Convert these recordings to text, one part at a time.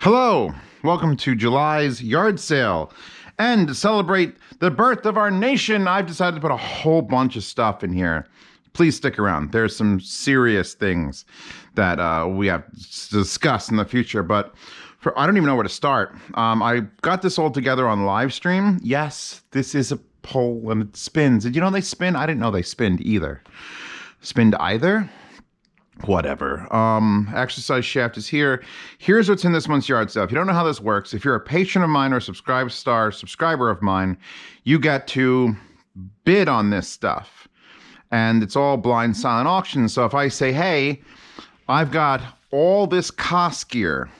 Hello, welcome to July's yard sale. And to celebrate the birth of our nation, I've decided to put a whole bunch of stuff in here. Please stick around. There's some serious things that we have to discuss in the future, but I don't even know where to start. I got this all together on live stream. Yes, this is a poll and it spins. Did you know they spin? I didn't know they spinned either. Spinned either? Whatever. Exercise Shaft is here. Here's what's in this month's yard sale. If you don't know how this works, if you're a patron of mine or a subscriber of mine, you get to bid on this stuff. And it's all blind silent auction. So if I say, hey, I've got all this cost gear,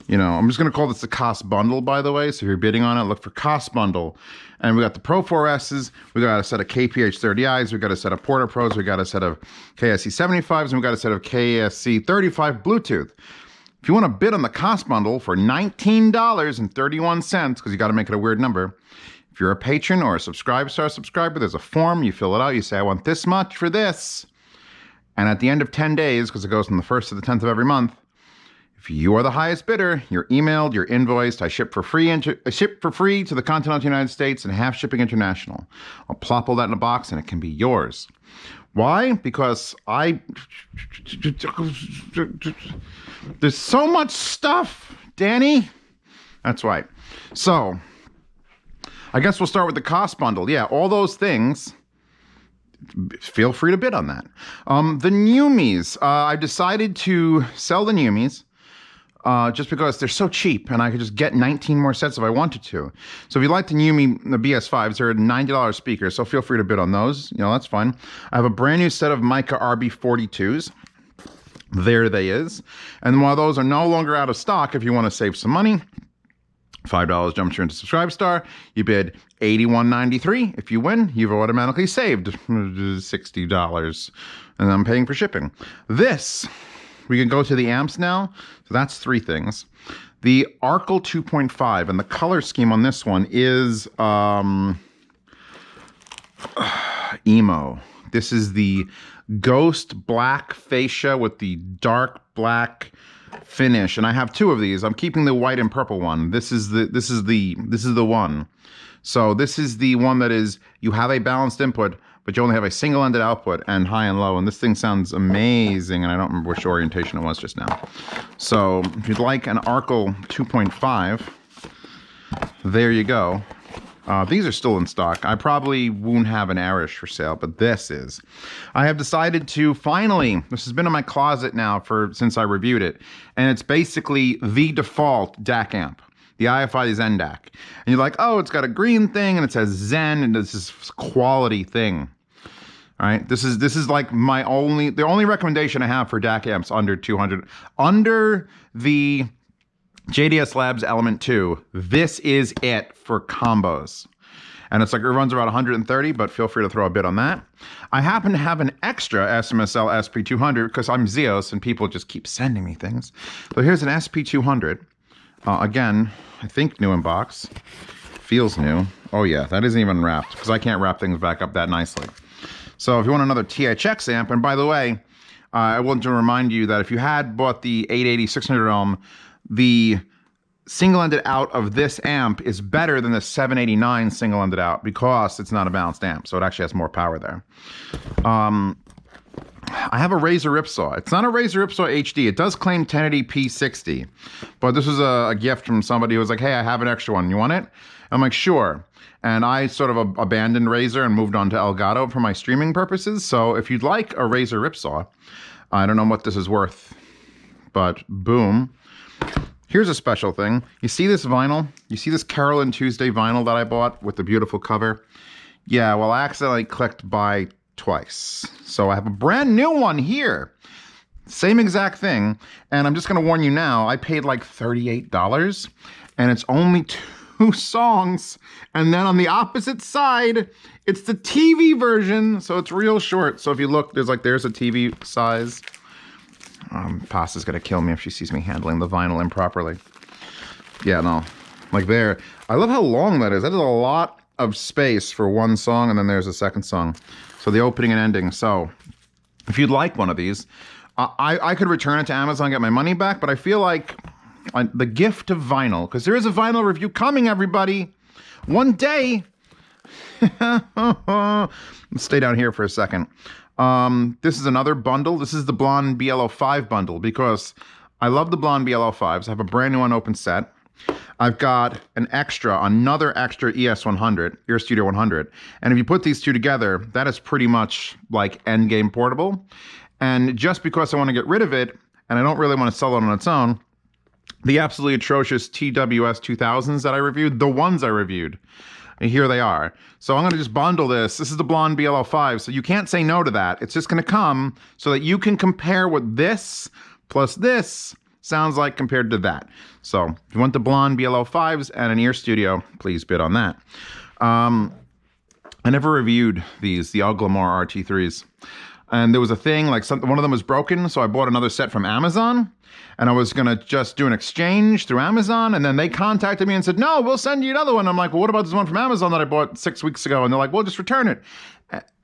I'm just going to call this the cost bundle, by the way. So if you're bidding on it, look for cost bundle. And we got the Pro 4S's, we got a set of KPH 30Is, we got a set of Porta Pros, we got a set of KSC 75s, and we got a set of KSC 35 Bluetooth. If you want to bid on the cost bundle for $19.31, because you got to make it a weird number, if you're a patron or a subscriber, there's a form, you fill it out, you say, I want this much for this. And at the end of 10 days, because it goes from the 1st to the 10th of every month, if you are the highest bidder, you're emailed, you're invoiced. I ship for free to the continental United States and half shipping international. I'll plop all that in a box and it can be yours. Why? Because there's so much stuff, Danny. That's right. So I guess we'll start with the cost bundle. Yeah, all those things. Feel free to bid on that. The Numies. I've decided to sell the Numies. Just because they're so cheap and I could just get 19 more sets if I wanted to. So if you like the Numi, the BS5s, they're $90 speakers, so feel free to bid on those. That's fine. I have a brand new set of Mica RB42s. There they is. And while those are no longer out of stock, if you want to save some money, $5 jumps you into Subscribestar. You bid $81.93. If you win, you've automatically saved $60. And I'm paying for shipping. We can go to the amps now. So that's three things. The Arkel 2.5, and the color scheme on this one is emo. This is the ghost black fascia with the dark black finish, and I have two of these. I'm keeping the white and purple one. This is the one. So this is the one that is, you have a balanced input, but you only have a single-ended output and high and low. And this thing sounds amazing, and I don't remember which orientation it was just now. So if you'd like an Arkel 2.5, there you go. These are still in stock. I probably won't have an Arish for sale, but this is. I have decided to finally, this has been in my closet now since I reviewed it, and it's basically the default DAC amp. The IFI Zen DAC. And you're like, oh, it's got a green thing and it says Zen and it's this quality thing. All right, this is like the only recommendation I have for DAC amps under 200. Under the JDS Labs Element 2, this is it for combos. And it's like, it runs about 130, but feel free to throw a bid on that. I happen to have an extra SMSL SP200 because I'm Zeos and people just keep sending me things. So here's an SP200. Again, I think new in box. Feels new. Oh yeah, that isn't even wrapped because I can't wrap things back up that nicely. So if you want another THX amp, and by the way, I want to remind you that if you had bought the 880 600 ohm, the single-ended out of this amp is better than the 789 single-ended out because it's not a balanced amp, so it actually has more power there. I have a Razer Ripsaw. It's not a Razer Ripsaw HD. It does claim 1080p 60, but this was a gift from somebody who was like, hey, I have an extra one. You want it? I'm like, sure. And I sort of abandoned Razer and moved on to Elgato for my streaming purposes. So if you'd like a Razer Ripsaw, I don't know what this is worth, but boom. Here's a special thing. You see this vinyl? You see this Carolyn Tuesday vinyl that I bought with the beautiful cover? Yeah, well, I accidentally clicked buy twice. So I have a brand new one here. Same exact thing. And I'm just going to warn you now, I paid like $38 and it's only two songs. And then on the opposite side, it's the TV version. So it's real short. So if you look, there's a TV size. Pasta's going to kill me if she sees me handling the vinyl improperly. Yeah, no. Like there. I love how long that is. That is a lot of space for one song, and then there's a second song. So the opening and ending. So if you'd like one of these, I could return it to Amazon and get my money back, but I feel like the gift of vinyl, because there is a vinyl review coming, everybody. One day. Let's stay down here for a second. This is another bundle. This is the Blonde BL05 bundle because I love the Blonde BL05s. I have a brand new unopened set. I've got another extra ES100, Ear Studio 100. And if you put these two together, that is pretty much like endgame portable. And just because I want to get rid of it, and I don't really want to sell it on its own, the absolutely atrocious TWS 2000s that I reviewed, the ones I reviewed, and here they are. So I'm going to just bundle this. This is the Blonde BL05, so you can't say no to that. It's just going to come so that you can compare what this plus this sounds like compared to that. So if you want the Blonde BL05s and an Ear Studio, please bid on that. I never reviewed these, the Oglamore RT3s. And there was a thing, like one of them was broken, so I bought another set from Amazon. And I was going to just do an exchange through Amazon. And then they contacted me and said, no, we'll send you another one. I'm like, well, what about this one from Amazon that I bought 6 weeks ago? And they're like, well, just return it.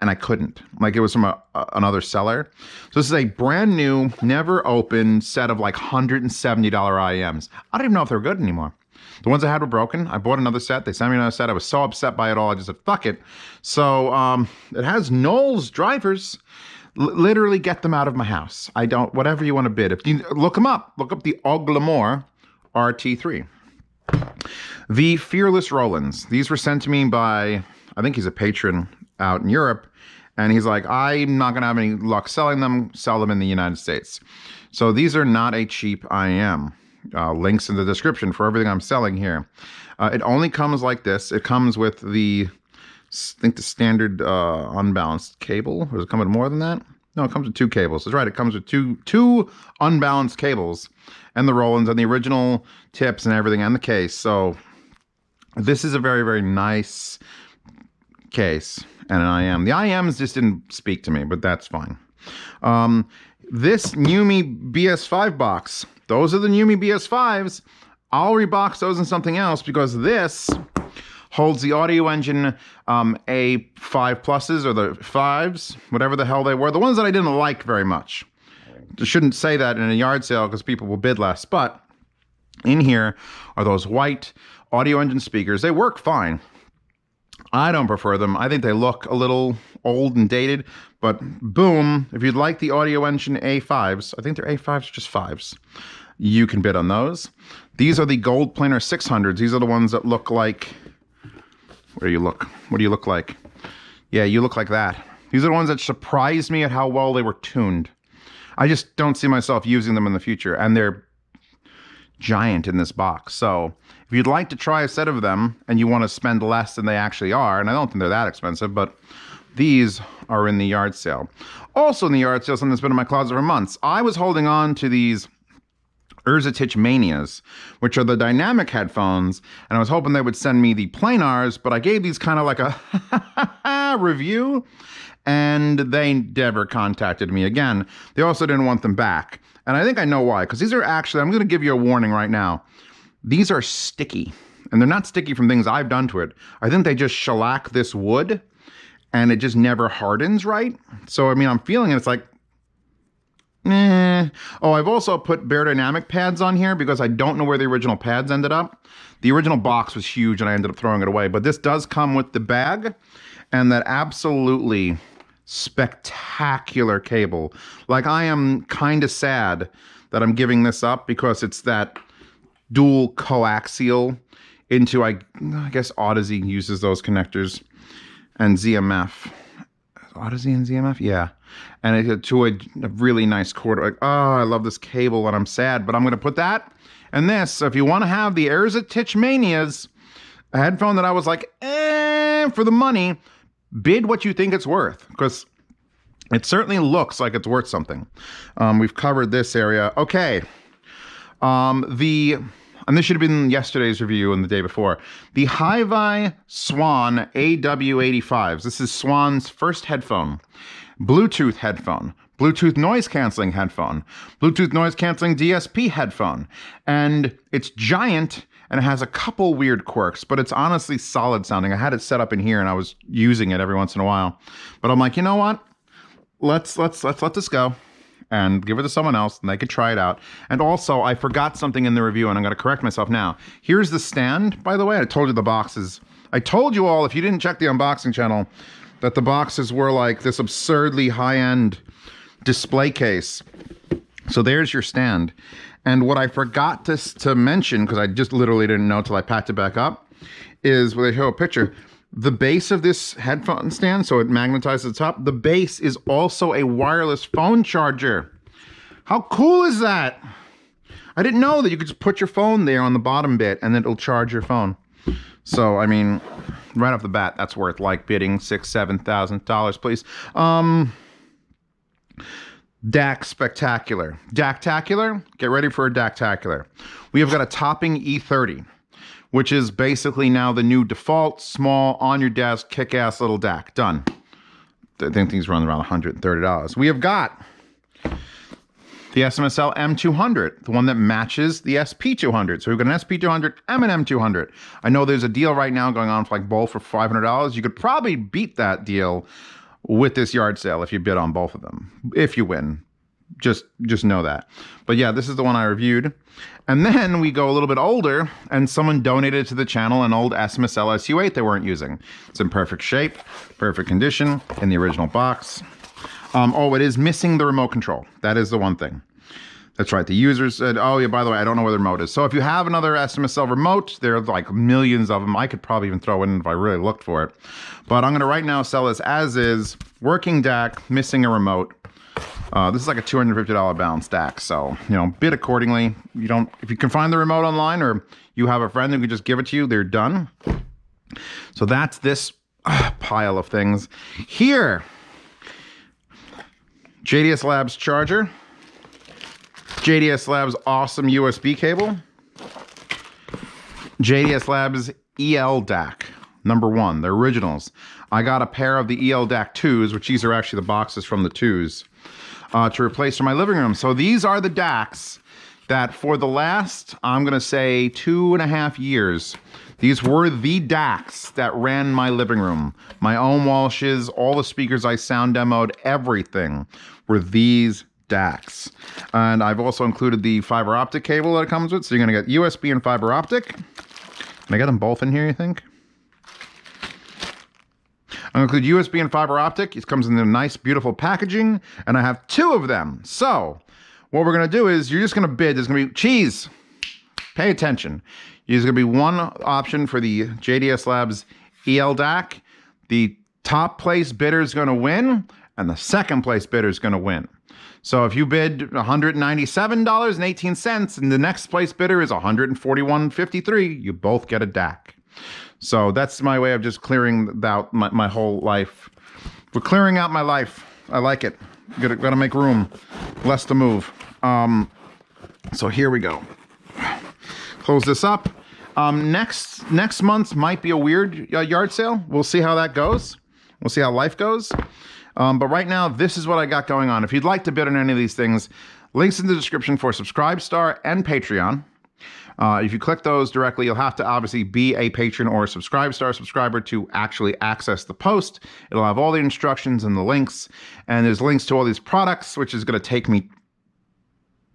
And I couldn't. Like, it was from another seller. So this is a brand new, never opened set of like $170 IEMs. I don't even know if they're good anymore. The ones I had were broken. I bought another set. They sent me another set. I was so upset by it all. I just said, fuck it. So it has Knowles drivers. Literally get them out of my house. I don't, whatever you want to bid. If you look them up, look up the Oglamore RT3. The Fearless Rolands. These were sent to me by, I think he's a patron out in Europe. And he's like, I'm not going to have any luck selling them. Sell them in the United States. So these are not a cheap IEM. Links in the description for everything I'm selling here. It only comes like this. It comes with the, I think, the standard unbalanced cable. Or does it come with more than that? No, it comes with 2 cables. That's right. It comes with two unbalanced cables and the Rolands and the original tips and everything and the case. So this is a very, very nice case and an IEM. The IEMs just didn't speak to me, but that's fine. This NUMMI BS5 box. Those are the NUMMI BS5s. I'll rebox those in something else because this holds the Audio Engine A5 Pluses or the 5s, whatever the hell they were. The ones that I didn't like very much. I shouldn't say that in a yard sale because people will bid less. But in here are those white Audio Engine speakers. They work fine. I don't prefer them. I think they look a little old and dated. But boom, if you'd like the Audio Engine A5s, I think they're A5s or just 5s, you can bid on those. These are the Gold Planar 600s. These are the ones that look like... Where do you look? What do you look like? Yeah, you look like that. These are the ones that surprised me at how well they were tuned. I just don't see myself using them in the future, and they're giant in this box. So if you'd like to try a set of them and you want to spend less than they actually are, and I don't think they're that expensive, but these are in the yard sale. Also in the yard sale, something that's been in my closet for months. I was holding on to these Erzatich Manias, which are the dynamic headphones, and I was hoping they would send me the planars, but I gave these kind of like a review, and they never contacted me again. They also didn't want them back, and I think I know why, because these are actually, I'm going to give you a warning right now. These are sticky, and they're not sticky from things I've done to it. I think they just shellac this wood, and it just never hardens right. So, I mean, I'm feeling it. It's like, Oh, I've also put Beyerdynamic pads on here because I don't know where the original pads ended up. The original box was huge and I ended up throwing it away. But this does come with the bag and that absolutely spectacular cable. Like, I am kind of sad that I'm giving this up because it's that dual coaxial into, I guess Audeze uses those connectors, and ZMF. Audeze and ZMF? Yeah. And it to a really nice cord. Like, oh, I love this cable and I'm sad, but I'm going to put that and this. So if you want to have the Erzatich Manias, a headphone that I was like, for the money, bid what you think it's worth, because it certainly looks like it's worth something. We've covered this area. Okay. And this should have been yesterday's review and the day before. The HiVi Swan AW85s. This is Swan's first headphone. Bluetooth headphone. Bluetooth noise canceling headphone. Bluetooth noise canceling DSP headphone. And it's giant and it has a couple weird quirks, but it's honestly solid sounding. I had it set up in here and I was using it every once in a while. But I'm like, you know what? Let's let this go. and give it to someone else and they could try it out. And also, I forgot something in the review and I'm going to correct myself now. Here's the stand, by the way. I told you the boxes. I told you all, if you didn't check the unboxing channel, that the boxes were like this absurdly high-end display case. So there's your stand. And what I forgot to mention, because I just literally didn't know till I packed it back up, is when I show a picture, the base of this headphone stand, so it magnetizes the top, the base is also a wireless phone charger. How cool is that? I didn't know that you could just put your phone there on the bottom bit and then it'll charge your phone. So, I mean, right off the bat, that's worth like bidding $6,000, $7,000, please. DAC Spectacular. DACtacular, get ready for a DACtacular. We have got a topping E30, which is basically now the new default, small, on your desk, kick-ass little DAC. Done. I think these run around $130. We have got the SMSL M200, the one that matches the SP200. So we've got an SP200 and an M200. I know there's a deal right now going on for like both for $500. You could probably beat that deal with this yard sale if you bid on both of them. If you win, just know that. But yeah, this is the one I reviewed. And then we go a little bit older, and someone donated to the channel an old SMSL SU8 they weren't using. It's in perfect shape, perfect condition, in the original box. Oh, it is missing the remote control. That is the one thing. That's right. The user said, oh yeah, by the way, I don't know where the remote is. So if you have another SMSL remote, there are like millions of them. I could probably even throw in if I really looked for it. But I'm going to right now sell this as is, working DAC, missing a remote. This is like a $250 balance DAC. So, you know, bid accordingly. If you can find the remote online or you have a friend who can just give it to you, they're done. So that's this pile of things. Here, JDS Labs charger. JDS Labs awesome USB cable. JDS Labs EL DAC, #1, the originals. I got a pair of the EL DAC 2s, which these are actually the boxes from the 2s, to replace for my living room. So these are the DACs that for the last, I'm going to say 2.5 years, these were the DACs that ran my living room. My own Walshes, all the speakers I sound demoed, everything were these DACs. And I've also included the fiber optic cable that it comes with. So you're going to get USB and fiber optic. Can I get them both in here, you think? I'm going to include USB and fiber optic. It comes in a nice, beautiful packaging. And I have 2 of them. So what we're going to do is you're just going to bid. There's going to be cheese. Pay attention. There's going to be one option for the JDS Labs EL DAC. The top place bidder is going to win. And the second place bidder is going to win. So if you bid $197.18 and the next place bidder is $141.53, you both get a DAC. So that's my way of just clearing out my whole life. We're clearing out my life. I like it. Gotta make room. Less to move. So here we go. Close this up. Next month might be a weird yard sale. We'll see how that goes. We'll see how life goes. But right now, this is what I got going on. If you'd like to bid on any of these things, links in the description for Subscribestar and Patreon. If you click those directly, you'll have to obviously be a patron or a Subscribestar subscriber to actually access the post. It'll have all the instructions and the links. And there's links to all these products, which is going to take me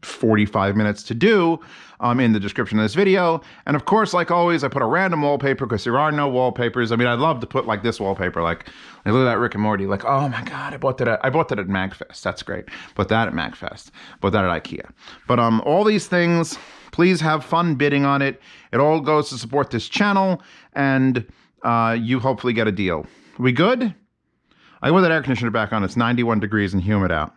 45 minutes to do in the description of this video. And of course, like always, I put a random wallpaper because there are no wallpapers. I mean, I'd love to put like this wallpaper, like look at that Rick and Morty, like, oh my God, I bought that at MagFest. That's great. Put that at MagFest. Put that at IKEA. But all these things, please have fun bidding on it. It all goes to support this channel, and you hopefully get a deal. We good? I put that air conditioner back on. It's 91 degrees and humid out.